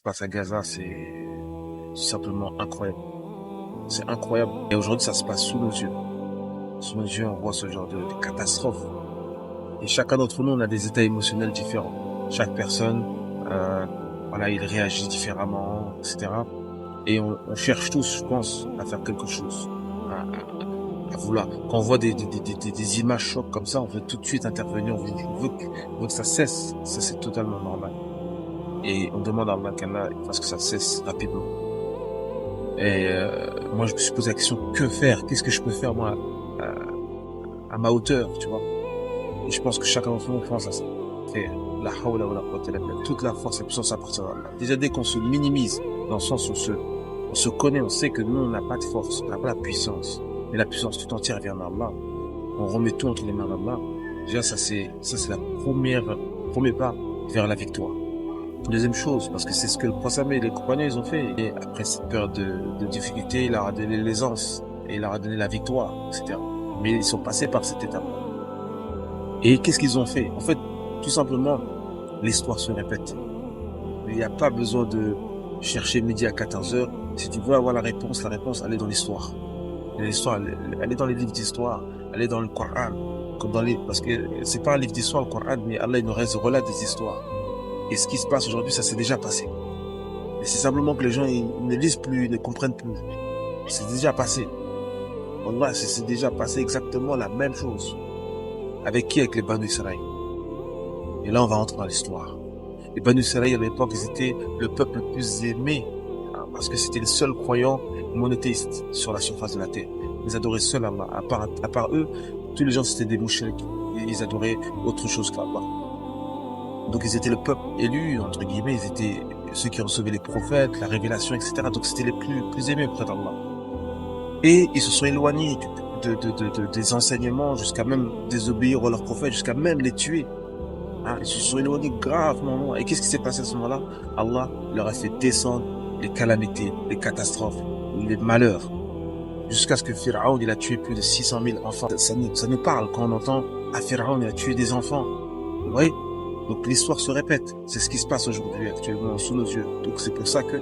se passe à Gaza, c'est simplement incroyable. C'est incroyable. Et aujourd'hui, ça se passe sous nos yeux. Sous nos yeux, on voit ce genre de catastrophe. Et chacun d'entre nous, on a des états émotionnels différents. Chaque personne, euh, voilà, il réagit différemment, etc. Et on cherche tous, je pense, à faire quelque chose. À vouloir. Quand on voit des images chocs comme ça, on veut tout de suite intervenir. On veut que ça cesse. Ça, c'est totalement normal. Et on demande à Allah qu'Allah fasse que ça cesse rapidement. Et moi, je me suis posé la question, que faire? Qu'est-ce que je peux faire, moi, à ma hauteur, tu vois? Et je pense que chacun d'entre nous pense à ça. Et la hawla wa la quwwata illa billah. Toute la force et puissance appartient à Allah. Déjà, dès qu'on se minimise, dans le sens où on se connaît, on sait que nous, on n'a pas de force, on n'a pas la puissance. Mais la puissance tout entière vient d'Allah. On remet tout entre les mains d'Allah. Déjà, ça, c'est la premier pas vers la victoire. Deuxième chose, parce que c'est ce que le prophète et les compagnons, ils ont fait. Et après cette période de difficulté, il leur a donné l'aisance. Et il leur a donné la victoire, etc. Mais ils sont passés par cette étape. Et qu'est-ce qu'ils ont fait? En fait, tout simplement, l'histoire se répète. Il n'y a pas besoin de chercher midi à 14 heures. Si tu veux avoir la réponse, elle est dans l'histoire. L'histoire, elle est dans les livres d'histoire. Elle est dans le Coran. Parce que c'est pas un livre d'histoire, le Coran, mais Allah, il nous relate des histoires. Et ce qui se passe aujourd'hui, ça s'est déjà passé. Et c'est simplement que les gens, ils ne lisent plus, ils ne comprennent plus. C'est déjà passé. Wallah, c'est déjà passé exactement la même chose. Avec qui? Avec les Banu Israël. Et là, on va rentrer dans l'histoire. Les Banu Israël, à l'époque, ils étaient le peuple le plus aimé, hein, parce que c'était les seuls croyants monothéistes sur la surface de la terre. Ils adoraient seuls Allah. À part eux, tous les gens, c'était des mouchriks. Ils adoraient autre chose qu'Allah. Donc, ils étaient le peuple élu, entre guillemets. Ils étaient ceux qui recevaient les prophètes, la révélation, etc. Donc, c'était les plus aimés auprès d'Allah. Et ils se sont éloignés des enseignements jusqu'à même désobéir à leurs prophètes, jusqu'à même les tuer. Hein, ils se sont éloignés gravement loin. Et qu'est-ce qui s'est passé à ce moment-là? Allah leur a fait descendre les calamités, les catastrophes, les malheurs. Jusqu'à ce que Pharaon, il a tué plus de 600 000 enfants. Ça nous parle quand on entend à Pharaon, il a tué des enfants. Vous voyez? Donc l'histoire se répète. C'est ce qui se passe aujourd'hui, actuellement, sous nos yeux. Donc c'est pour ça que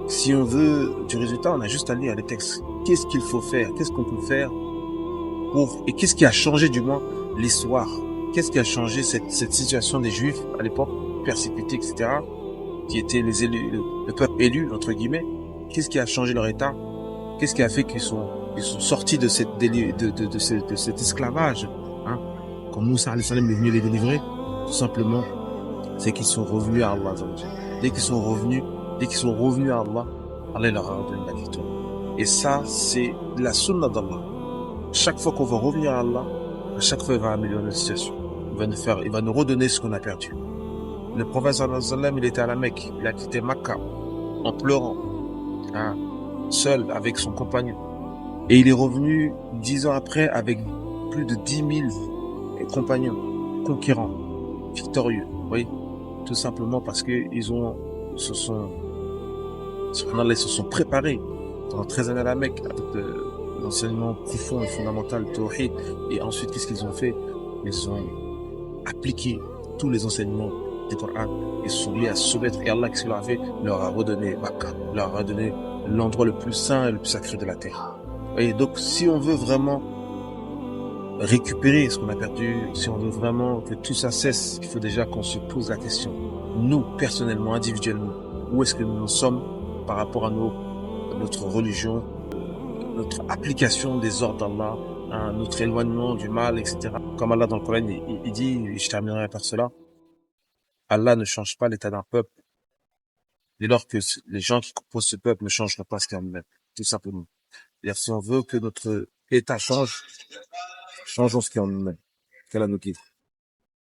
si on veut du résultat, on a juste à lire les textes. Qu'est-ce qu'il faut faire? Qu'est-ce qu'on peut faire et qu'est-ce qui a changé, du moins, l'histoire? Qu'est-ce qui a changé cette situation des Juifs, à l'époque, persécutés, etc., qui étaient les élus, le peuple élu, entre guillemets? Qu'est-ce qui a changé leur état? Qu'est-ce qui a fait qu'ils sont sortis de cet esclavage, hein? Quand Moussa, alayhi salam, est venu les délivrer, tout simplement, c'est qu'ils sont revenus à Allah. Dès qu'ils sont revenus à Allah, Allah leur a donné la victoire. Et ça, c'est la sunna d'Allah. Chaque fois qu'on va revenir à Allah, à chaque fois, il va améliorer notre situation. Il va nous redonner ce qu'on a perdu. Le prophète sallallahu alayhi wa sallam, il était à la Mecque. Il a quitté Makkah en pleurant, hein, seul avec son compagnon. Et il est revenu 10 ans après avec plus de 10 000 compagnons, conquérants, victorieux. Oui, tout simplement parce que ils se sont préparés pendant 13 années à la Mecque avec l'enseignement profond et fondamental de Tawhid. Et ensuite, qu'est-ce qu'ils ont fait? Ils ont appliqué tous les enseignements du Coran. Ils se sont mis à se soumettre. Et Allah, qu'est-ce qu'il leur a fait? Il leur a redonné Makkah. Il leur a redonné l'endroit le plus saint et le plus sacré de la terre. Et donc, si on veut vraiment récupérer ce qu'on a perdu, si on veut vraiment que tout ça cesse, il faut déjà qu'on se pose la question. Nous, personnellement, individuellement, où est-ce que nous sommes par rapport à notre religion, notre application des ordres d'Allah, hein, notre éloignement du mal, etc. Comme Allah dans le Coran, il dit, et je terminerai par cela, Allah ne change pas l'état d'un peuple dès lors que les gens qui composent ce peuple ne changeront pas ce qu'il y a en eux-mêmes, tout simplement. C'est-à-dire, si on veut que notre état change, changeons ce qu'il y a en nous-mêmes. Qu'Allah nous guide.